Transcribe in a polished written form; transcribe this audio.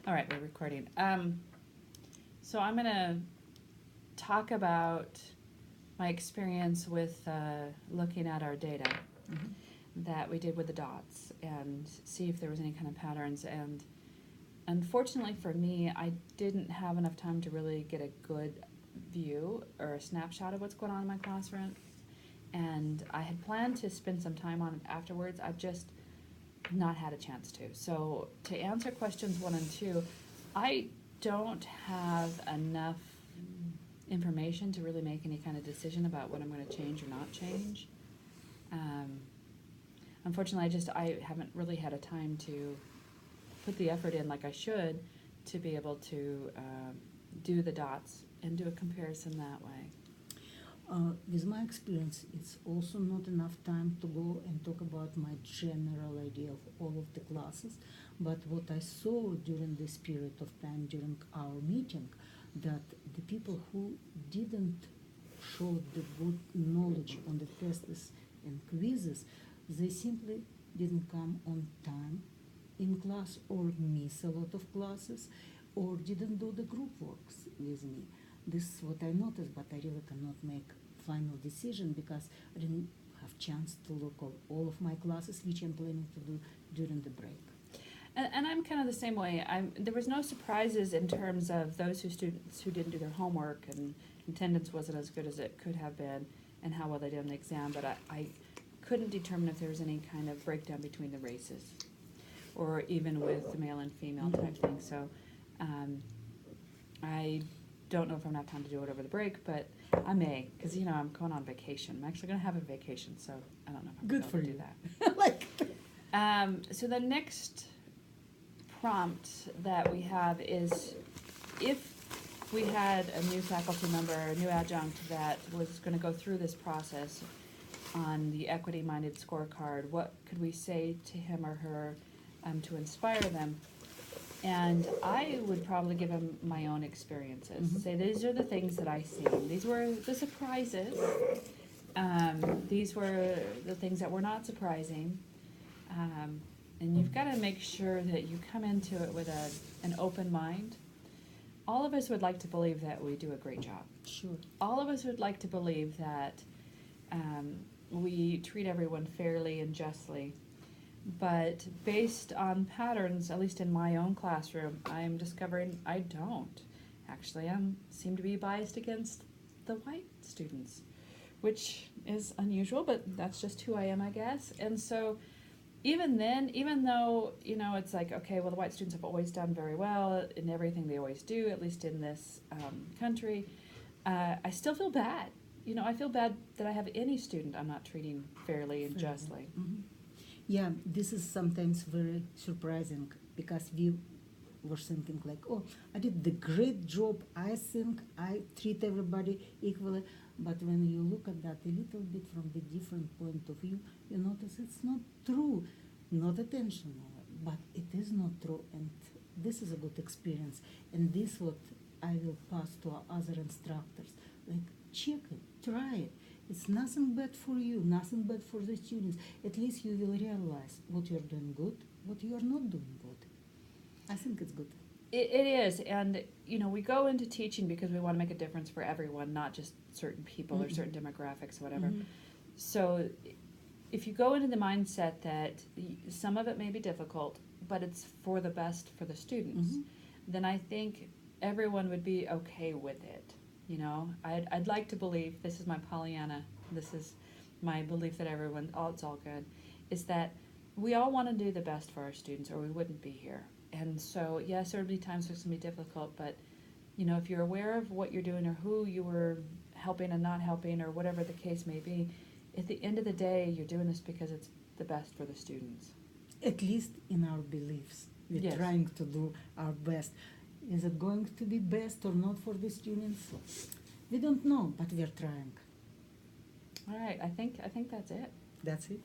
All right, we're recording. So I'm going to talk about my experience with looking at our data that we did with the dots and see if there was any kind of patterns. And unfortunately for me, I didn't have enough time to really get a good view or a snapshot of what's going on in my classroom. And I had planned to spend some time on it afterwards. I've just not had a chance to. So to answer questions 1 and 2, I don't have enough information to really make any kind of decision about what I'm going to change or not change. Unfortunately, I haven't really had a time to put the effort in like I should to be able to do the dots and do a comparison that way. With my experience, it's also not enough time to go and talk about my general idea of all of the classes. But what I saw during this period of time, during our meeting, that the people who didn't show the good knowledge on the tests and quizzes, they simply didn't come on time in class or miss a lot of classes or didn't do the group works with me. This is what I noticed, but I really cannot make final decision because I didn't have chance to look at all of my classes, which I'm planning to do during the break. And I'm kind of the same way. There was no surprises in terms of those students who didn't do their homework and attendance wasn't as good as it could have been and how well they did on the exam, but I couldn't determine if there was any kind of breakdown between the races or even with the male and female type thing. So I don't know if I'm going to have time to do it over the break, but I may, because I'm going on vacation. I'm actually going to have a vacation, so I don't know if I'm going to be able to do that. So the next prompt that we have is if we had a new faculty member, a new adjunct that was going to go through this process on the equity-minded scorecard, what could we say to him or her to inspire them? And I would probably give them my own experiences. Say, these are the things that I see. These were the surprises. These were the things that were not surprising. And you've got to make sure that you come into it with an open mind. All of us would like to believe that we do a great job. Sure. All of us would like to believe that we treat everyone fairly and justly. But based on patterns, at least in my own classroom, I'm discovering I don't. Actually, I seem to be biased against the white students, which is unusual, but that's just who I am, I guess. And so even then, even though, it's like, okay, well, the white students have always done very well in everything they always do, at least in this country, I still feel bad. I feel bad that I have any student I'm not treating fairly and justly. Yeah, this is sometimes very surprising because we were thinking like, oh, I did the great job. I think I treat everybody equally. But when you look at that a little bit from the different point of view, you notice it's not true. Not intentional, but it is not true. And this is a good experience. And this what I will pass to our other instructors. Like, check it, try it. It's nothing bad for you, nothing bad for the students. At least you will realize what you're doing good, what you are not doing good. I think it's good. It is, and we go into teaching because we want to make a difference for everyone, not just certain people or certain demographics or whatever. So if you go into the mindset that some of it may be difficult, but it's for the best for the students, then I think everyone would be okay with it. I'd like to believe, this is my Pollyanna, this is my belief that it's all good, is that we all want to do the best for our students or we wouldn't be here. And so, yes, there will be times it's going to be difficult, but, if you're aware of what you're doing or who you were helping and not helping or whatever the case may be, at the end of the day, you're doing this because it's the best for the students. At least in our beliefs. We're trying to do our best. Is it going to be best or not for the students? We don't know, but we're trying. All right, I think that's it. That's it.